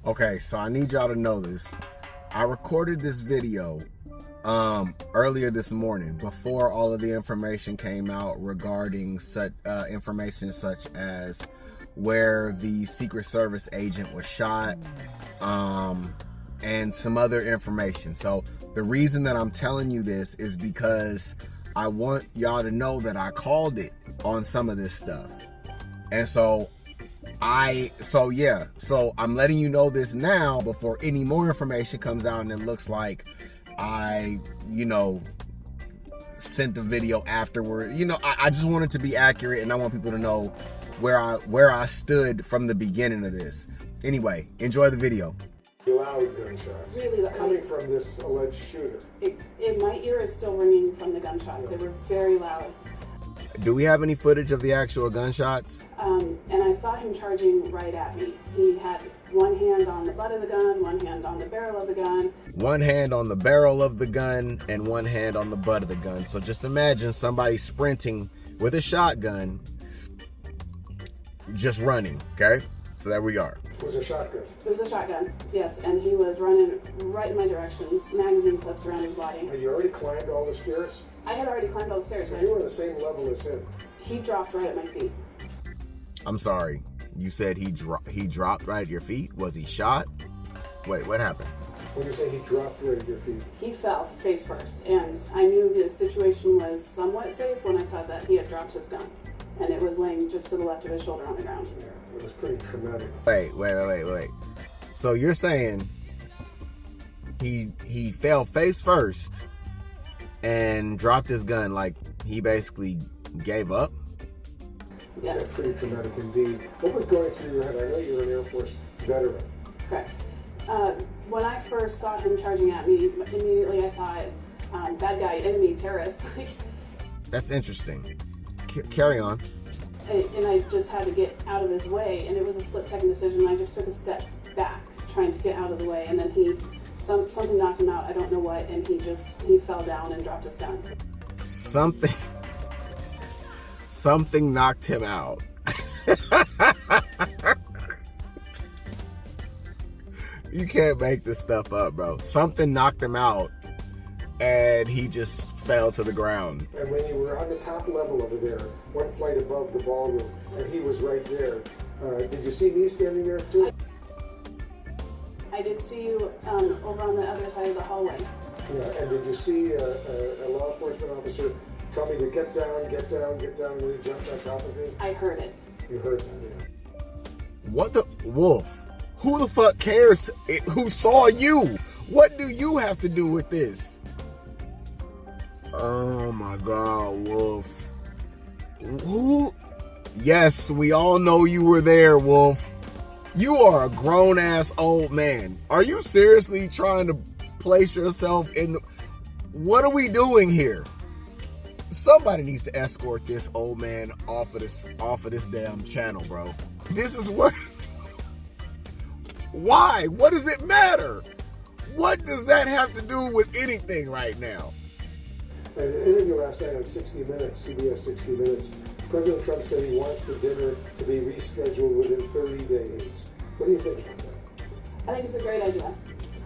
Okay, so I need y'all to know this. I recorded this video earlier this morning before all of the information came out regarding such information such as where the Secret Service agent was shot, and some other information. So the reason that I'm telling you this is because I want y'all to know that I called it on some of this stuff. And so I'm letting you know this now before any more information comes out and it looks like I, sent the video afterward. I just want it to be accurate, and I want people to know where I stood from the beginning of this. Anyway, enjoy the video. Loud gunshots really loud. Coming from this alleged shooter. My ear is still ringing from the gunshots. Yeah. They were very loud. Do we have any footage of the actual gunshots? And I saw him charging right at me. He had one hand on the butt of the gun, one hand on the barrel of the gun. One hand on the barrel of the gun and one hand on the butt of the gun. So just imagine somebody sprinting with a shotgun, just running, okay? So there we are. It was a shotgun. It was a shotgun, yes, and he was running right in my directions, magazine clips around his body. Had you already climbed all the stairs? I had already climbed all the stairs. So you were on the same level as him. He dropped right at my feet. I'm sorry. You said he dropped right at your feet? Was he shot? Wait, what happened? When you say he dropped right at your feet? He fell face first, and I knew the situation was somewhat safe when I saw that he had dropped his gun, and it was laying just to the left of his shoulder on the ground. Yeah, it was pretty traumatic. Wait. So you're saying he fell face first and dropped his gun, like he basically gave up? Yes. That's pretty traumatic indeed. What was going through your head? I know you're an Air Force veteran. Correct. When I first saw him charging at me, immediately I thought, bad guy, enemy, terrorist. That's interesting. Carry on. And I just had to get out of his way, and it was a split-second decision. I just took a step back, trying to get out of the way, and then something knocked him out, I don't know what, and he fell down and dropped his gun. Something knocked him out. You can't make this stuff up, bro. Something knocked him out and he just fell to the ground. And when you were on the top level over there, one flight above the ballroom, and he was right there, did you see me standing there too? I did see you over on the other side of the hallway. Yeah, and did you see a law enforcement officer tell me to get down, and then he jumped on top of me? I heard it. You heard that, yeah. What the? Wolf, who the fuck cares who saw you? What do you have to do with this? Oh my God, Wolf. Who? Yes, we all know you were there, Wolf. You are a grown-ass old man. Are you seriously trying to place yourself in... What are we doing here? Somebody needs to escort this old man off of this damn channel, bro. This is what... Why? What does it matter? What does that have to do with anything right now? In an interview last night on 60 Minutes, CBS 60 Minutes, President Trump said he wants the dinner to be rescheduled within 30 days. What do you think about that? I think it's a great idea.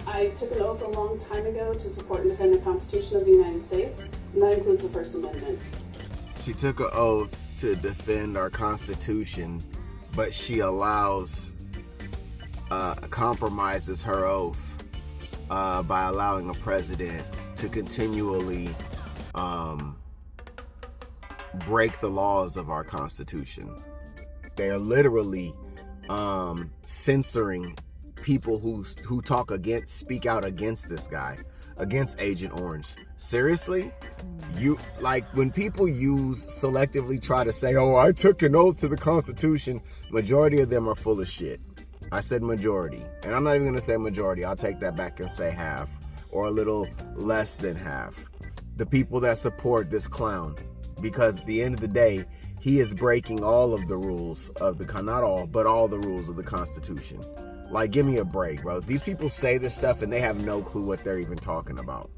I took an oath a long time ago to support and defend the Constitution of the United States, and that includes the First Amendment. She took an oath to defend our Constitution, but she compromises her oath by allowing a president to continually break the laws of our Constitution. They are literally censoring people who speak out against this guy, against Agent Orange. Seriously? When people selectively try to say, oh, I took an oath to the Constitution, majority of them are full of shit. I said majority, and I'm not even gonna say majority. I'll take that back and say half, or a little less than half. The people that support this clown, because at the end of the day, he is breaking all of the rules of not all, but all the rules of the Constitution. Like, give me a break, bro. These people say this stuff and they have no clue what they're even talking about.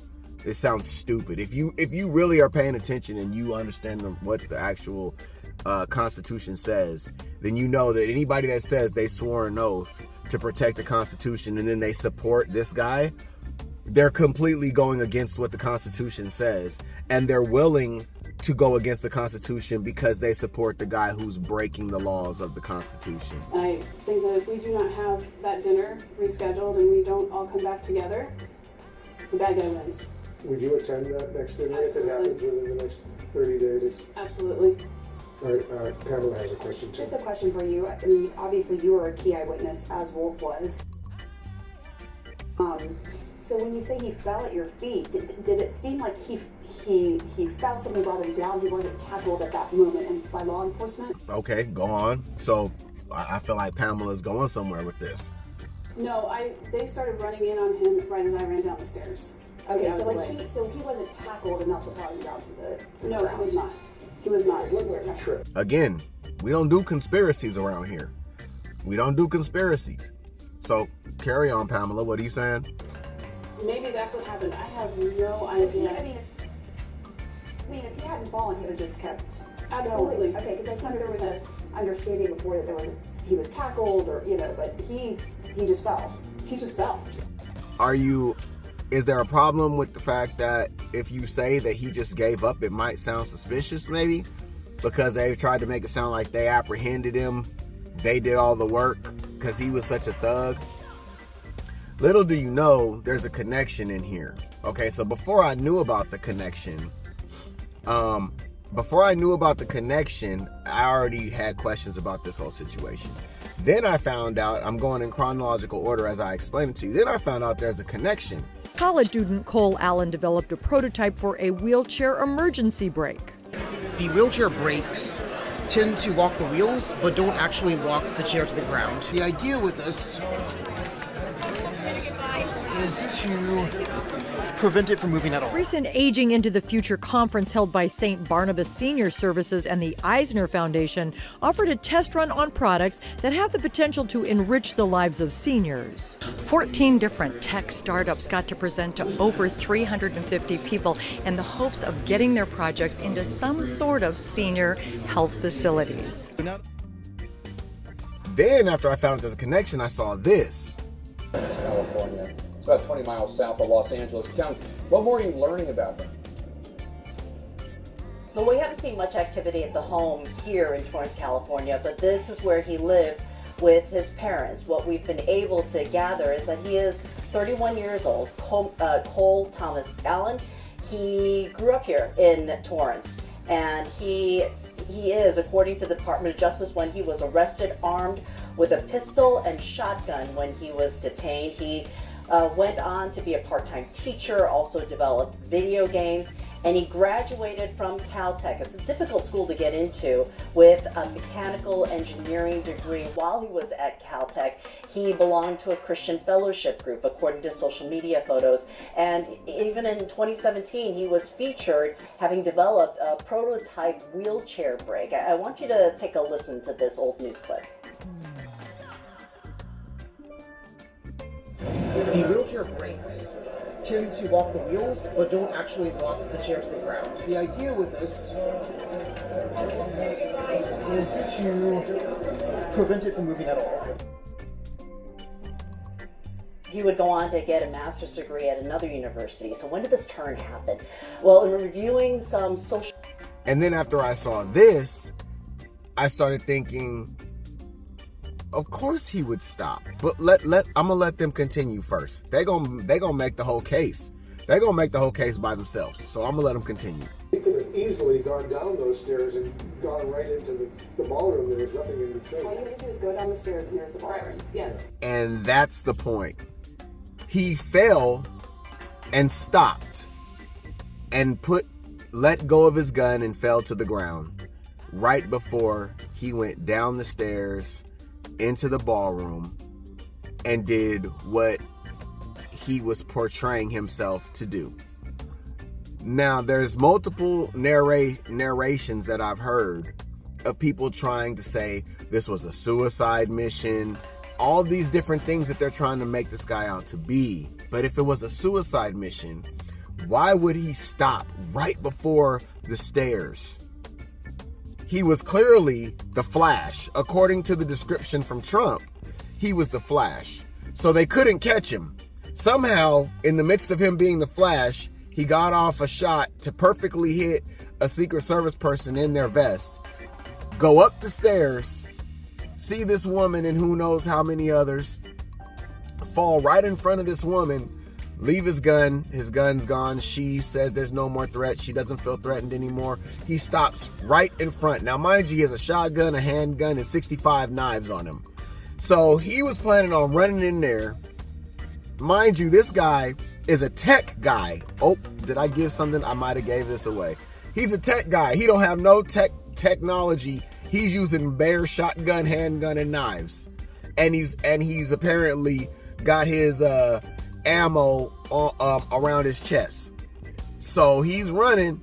It sounds stupid. If you really are paying attention and you understand what the actual Constitution says, then you know that anybody that says they swore an oath to protect the Constitution, and then they support this guy, they're completely going against what the Constitution says, and they're willing to go against the Constitution because they support the guy who's breaking the laws of the Constitution. I think that if we do not have that dinner rescheduled and we don't all come back together, the bad guy wins. Would you attend that next dinner if it Absolutely. happens within the next 30 days? Absolutely. All right, Pamela has a question too. Just a question for you. I mean, obviously you were a key eyewitness, as Wolf was. So when you say he fell at your feet, did it seem like he fell, something brought him down, he wasn't tackled at that moment and by law enforcement? Okay, go on. So I feel like Pamela's going somewhere with this. No, they started running in on him right as I ran down the stairs. Okay, Out so of the like way. he wasn't tackled enough to brought him down to the No, ground. he was not. He was not. It looked like he tripped. Again, we don't do conspiracies around here. We don't do conspiracies. So carry on, Pamela. What are you saying? Maybe that's what happened. I have no So he, idea. I mean, if he hadn't fallen, he would have just kept Absolutely. going. Okay, because I think there was an 100%. understanding before that he was tackled or, but he just fell. He just fell. Is there a problem with the fact that if you say that he just gave up, it might sound suspicious maybe? Because they tried to make it sound like they apprehended him, they did all the work because he was such a thug. Little do you know, there's a connection in here. Okay, so before I knew about the connection, I already had questions about this whole situation. Then I found out, I'm going in chronological order as I explained it to you, then I found out there's a connection. College student Cole Allen developed a prototype for a wheelchair emergency brake. The wheelchair brakes tend to lock the wheels, but don't actually lock the chair to the ground. The idea with this is to prevent it from moving at all. Recent Aging into the Future conference held by St. Barnabas Senior Services and the Eisner Foundation offered a test run on products that have the potential to enrich the lives of seniors. 14 different tech startups got to present to over 350 people in the hopes of getting their projects into some sort of senior health facilities. Then after I found out there's a connection, I saw this. It's California. It's about 20 miles south of Los Angeles County. What more are you learning about them? Well, we haven't seen much activity at the home here in Torrance, California, but this is where he lived with his parents. What we've been able to gather is that he is 31 years old, Cole Thomas Allen. He grew up here in Torrance, and he is, according to the Department of Justice, when he was arrested armed with a pistol and shotgun when he was detained. He went on to be a part-time teacher, also developed video games, and he graduated from Caltech. It's a difficult school to get into, with a mechanical engineering degree. While he was at Caltech, he belonged to a Christian fellowship group, according to social media photos. And even in 2017, he was featured having developed a prototype wheelchair brake. I want you to take a listen to this old news clip. The wheelchair brakes tend to lock the wheels, but don't actually lock the chair to the ground. The idea with this is to prevent it from moving at all. He would go on to get a master's degree at another university. So when did this turn happen? Well, in reviewing some social... And then after I saw this, I started thinking, of course he would stop. But I'm gonna let them continue first. They gonna make the whole case. They're gonna make the whole case by themselves. So I'm gonna let them continue. He could have easily gone down those stairs and gone right into the ballroom. There was nothing in between. All you have to do is go down the stairs and here's the ballroom. Correct. Yes. And that's the point. He fell and stopped and let go of his gun and fell to the ground right before he went down the stairs into the ballroom and did what he was portraying himself to do. Now, there's multiple narrations that I've heard of people trying to say this was a suicide mission, all these different things that they're trying to make this guy out to be. But if it was a suicide mission, why would he stop right before the stairs? He was clearly the Flash. According to the description from Trump, he was the Flash. So they couldn't catch him. Somehow, in the midst of him being the Flash, he got off a shot to perfectly hit a Secret Service person in their vest, go up the stairs, see this woman and who knows how many others, fall right in front of this woman, leave his gun. His gun's gone. She says there's no more threat. She doesn't feel threatened anymore. He stops right in front. Now, mind you, he has a shotgun, a handgun, and 65 knives on him. So he was planning on running in there. Mind you, this guy is a tech guy. Oh, did I give something? I might have gave this away. He's a tech guy. He don't have no technology. He's using bare shotgun, handgun, and knives. And he's apparently got his ammo around his chest. So he's running,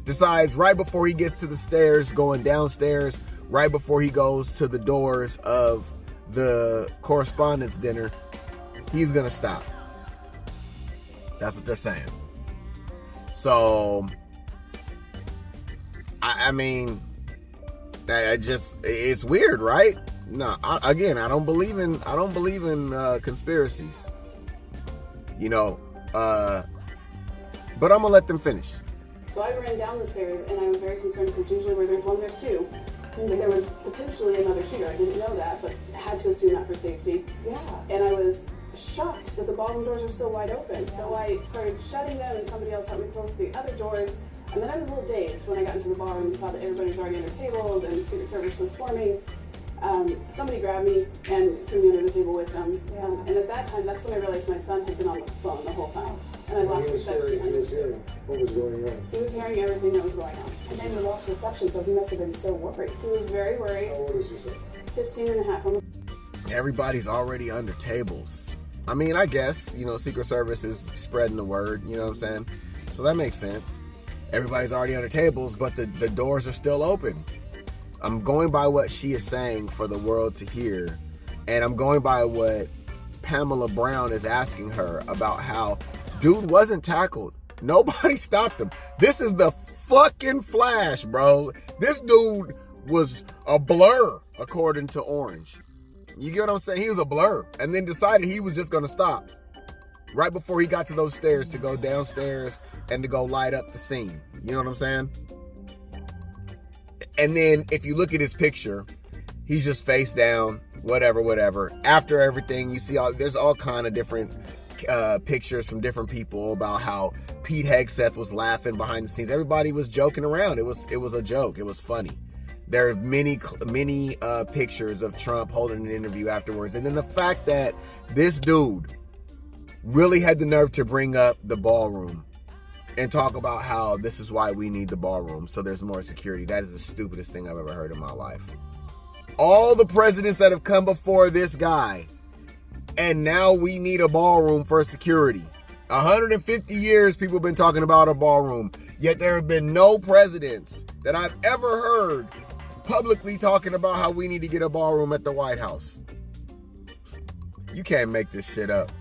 decides right before he gets to the stairs, going downstairs, right before he goes to the doors of the Correspondents dinner, he's gonna stop. That's what they're saying. So I mean, it's weird, right? No, I don't believe in conspiracies, you know, but I'm gonna let them finish. So I ran down the stairs and I was very concerned because usually where there's one, there's two. And there was potentially another shooter. I didn't know that, but had to assume that for safety. Yeah. And I was shocked that the ballroom doors were still wide open. So I started shutting them and somebody else helped me close the other doors. And then I was a little dazed when I got into the ballroom and saw that everybody was already on their tables and the Secret Service was swarming. Somebody grabbed me and threw me under the table with them. Yeah. And at that time, that's when I realized my son had been on the phone the whole time. And I lost He was reception. hearing what was going on. He was hearing everything that was going on. And then you lost reception, so he must have been so worried. He was very worried. How old is your son? 15 and a half. Almost. Everybody's already under tables. I mean, I guess, you know, Secret Service is spreading the word, you know what I'm saying? So that makes sense. Everybody's already under tables, but the doors are still open. I'm going by what she is saying for the world to hear, and I'm going by what Pamela Brown is asking her about how dude wasn't tackled. Nobody stopped him. This is the fucking Flash, bro. This dude was a blur, according to Orange. You get what I'm saying? He was a blur, and then decided he was just gonna stop right before he got to those stairs to go downstairs and to go light up the scene. You know what I'm saying? And then if you look at his picture, he's just face down, whatever. After everything, you see there's all kind of different pictures from different people about how Pete Hegseth was laughing behind the scenes. Everybody was joking around. It was a joke. It was funny. There are many pictures of Trump holding an interview afterwards. And then the fact that this dude really had the nerve to bring up the ballroom and talk about how this is why we need the ballroom, so there's more security. That is the stupidest thing I've ever heard in my life. All the presidents that have come before this guy, and now we need a ballroom for security. 150 years people have been talking about a ballroom, yet there have been no presidents that I've ever heard publicly talking about how we need to get a ballroom at the White House. You can't make this shit up.